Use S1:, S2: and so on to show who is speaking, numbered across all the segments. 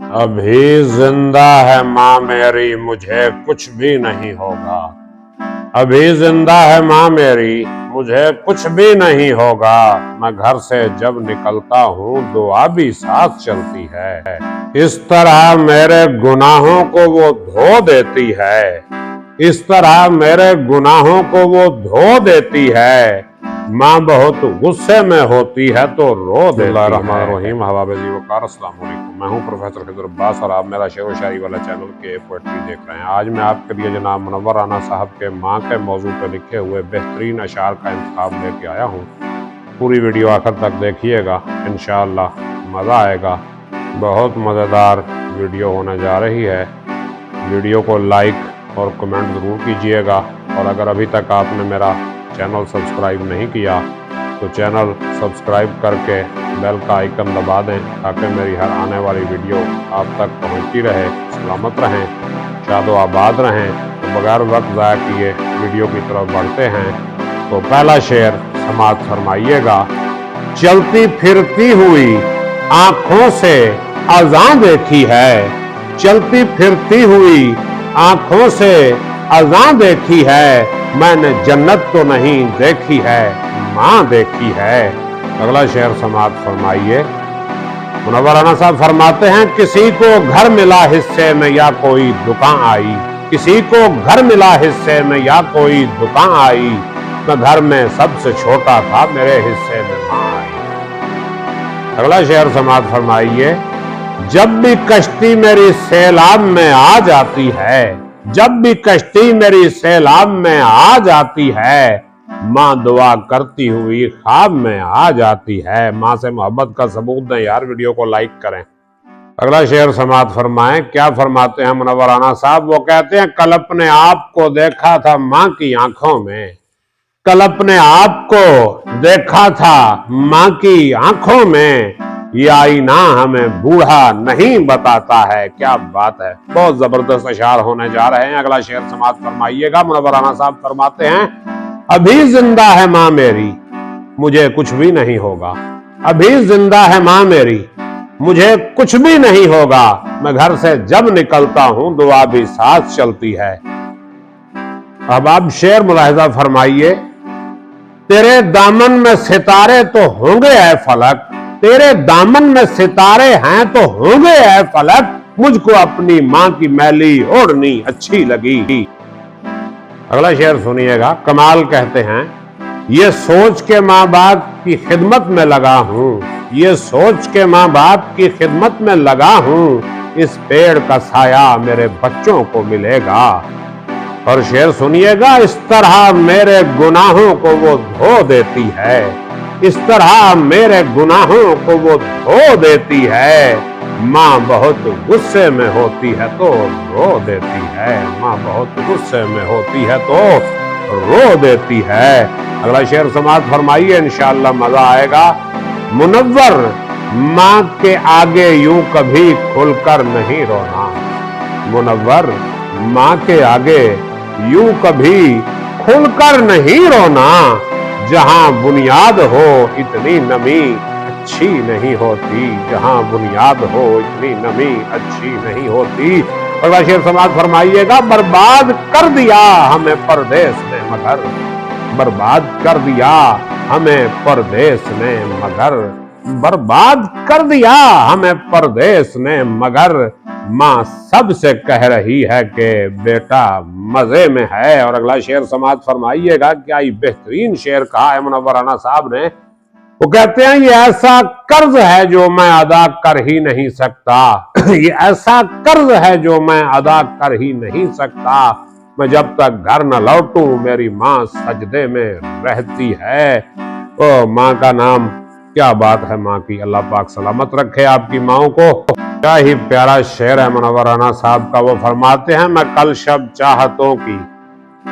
S1: ابھی زندہ ہے ماں میری مجھے کچھ بھی نہیں ہوگا، ابھی زندہ ہے ماں میری مجھے کچھ بھی نہیں ہوگا، میں گھر سے جب نکلتا ہوں دعا بھی ساتھ چلتی ہے، اس طرح میرے گناہوں کو وہ دھو دیتی ہے، اس طرح میرے گناہوں کو وہ دھو دیتی ہے، ماں بہت غصے میں ہوتی ہے تو رو دیتی ہے۔ بسم اللہ الرحمن الرحیم، حوابزی وقار، السلام علیکم، میں ہوں پروفیسر خضر عباس اور آپ میرا شعر و شاعری والا چینل کے پوئٹری دیکھ رہے ہیں۔ آج میں آپ کے لیے جناب منور رانا صاحب کے ماں کے موضوع پہ لکھے ہوئے بہترین اشعار کا انتخاب لے کے آیا ہوں۔ پوری ویڈیو آخر تک دیکھیے گا، انشاءاللہ مزہ آئے گا، بہت مزیدار ویڈیو ہونے جا رہی ہے۔ ویڈیو کو لائک اور کمنٹ ضرور کیجئے گا، اور اگر ابھی تک آپ نے میرا چینل سبسکرائب نہیں کیا تو چینل سبسکرائب کر کے بیل کا آئیکن دبا دیں تاکہ میری ہر آنے والی ویڈیو آپ تک پہنچتی رہے۔ سلامت رہیں، شاد و آباد رہیں۔ تو بغیر وقت ضائع کیے ویڈیو کی طرف بڑھتے ہیں۔ تو پہلا شعر سماعت فرمائیے گا۔ چلتی پھرتی ہوئی آنکھوں سے اذاں دیکھی ہے، چلتی پھرتی ہوئی آنکھوں سے اذاں دیکھی ہے، میں نے جنت تو نہیں دیکھی ہے، ماں دیکھی ہے۔ اگلا شعر سماعت فرمائیے۔ منور رانا صاحب فرماتے ہیں، کسی کو گھر ملا حصے میں یا کوئی دکان آئی، کسی کو گھر ملا حصے میں یا کوئی دکان آئی، میں گھر میں سب سے چھوٹا تھا میرے حصے میں ماں آئی۔ اگلا شعر سماعت فرمائیے۔ جب بھی کشتی میری سیلاب میں آ جاتی ہے، جب بھی کشتی میری سیلاب میں آ جاتی ہے، ماں دعا کرتی ہوئی خواب میں آ جاتی ہے۔ ماں سے محبت کا ثبوت دیں یار، ویڈیو کو لائک کریں۔ اگلا شعر سماعت فرمائیں۔ کیا فرماتے ہیں منور رانا صاحب؟ وہ کہتے ہیں، کل اپنے آپ کو دیکھا تھا ماں کی آنکھوں میں، کل اپنے آپ کو دیکھا تھا ماں کی آنکھوں میں، یہ آئینہ ہمیں بوڑھا نہیں بتاتا ہے۔ کیا بات ہے، بہت زبردست اشعار ہونے جا رہے ہیں۔ اگلا شعر سماعت فرمائیے گا۔ منور رانا صاحب فرماتے ہیں، ابھی زندہ ہے ماں میری مجھے کچھ بھی نہیں ہوگا، ابھی زندہ ہے ماں میری مجھے کچھ بھی نہیں ہوگا، میں گھر سے جب نکلتا ہوں دعا بھی ساتھ چلتی ہے۔ اب آپ شعر ملاحظہ فرمائیے۔ تیرے دامن میں ستارے تو ہوں گے اے فلک، تیرے دامن میں ستارے ہیں تو ہوں گے اے فلک، مجھ کو اپنی ماں کی میلی اوڑھنی اچھی لگی۔ اگلا شعر سنیے گا۔ کمال کہتے ہیں، یہ سوچ کے ماں باپ کی خدمت میں لگا ہوں، یہ سوچ کے ماں باپ کی خدمت میں لگا ہوں، اس پیڑ کا سایہ میرے بچوں کو ملے گا۔ اور شعر سنیے گا۔ اس طرح میرے گناہوں کو وہ دھو دیتی ہے، اس طرح میرے گناہوں کو وہ دھو دیتی ہے، ماں بہت غصے میں ہوتی ہے تو رو دیتی ہے، ماں بہت غصے میں ہوتی ہے تو رو دیتی ہے۔ اگلا شعر سماعت فرمائیے، انشاءاللہ مزہ آئے گا۔ منور ماں کے آگے یوں کبھی کھل کر نہیں رونا، منور ماں کے آگے یوں کبھی کھل کر نہیں رونا، جہاں بنیاد ہو اتنی نمی اچھی نہیں ہوتی، جہاں بنیاد ہو اتنی نمی اچھی نہیں ہوتی۔ اگلا شعر سماعت فرمائیے گا۔ برباد کر دیا ہمیں پردیس نے مگر، برباد کر دیا ہمیں پردیس نے مگر، برباد کر دیا ہمیں پردیس نے مگر، ماں سب سے کہہ رہی ہے کہ بیٹا مزے میں ہے۔ اور اگلا شعر سماعت فرمائیے گا۔ کیا ہی بہترین شعر کہا ہے منور رانا صاحب نے۔ وہ کہتے ہیں، یہ ایسا قرض ہے جو میں ادا کر ہی نہیں سکتا، یہ ایسا قرض ہے جو میں ادا کر ہی نہیں سکتا، میں جب تک گھر نہ لوٹوں میری ماں سجدے میں رہتی ہے۔ او ماں کا نام، کیا بات ہے ماں کی۔ اللہ پاک سلامت رکھے آپ کی ماں کو۔ کیا ہی پیارا شعر ہے منور رانا صاحب کا۔ وہ فرماتے ہیں، میں کل شب چاہتوں کی،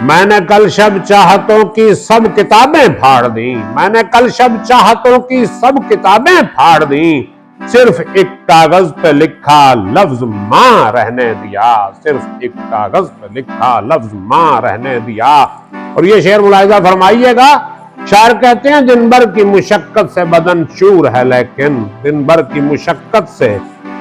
S1: میں نے کل شب چاہتوں کی سب کتابیں پھاڑ دیں، میں نے کل شب چاہتوں کی سب کتابیں پھاڑ دیں، صرف ایک کاغذ پہ لکھا لفظ ماں رہنے دیا، صرف ایک کاغذ پہ لکھا لفظ ماں رہنے دیا۔ اور یہ شعر ملاحظہ فرمائیے گا۔ شاعر کہتے ہیں، دن بھر کی مشقت سے بدن چور ہے لیکن، دن بھر کی مشقت سے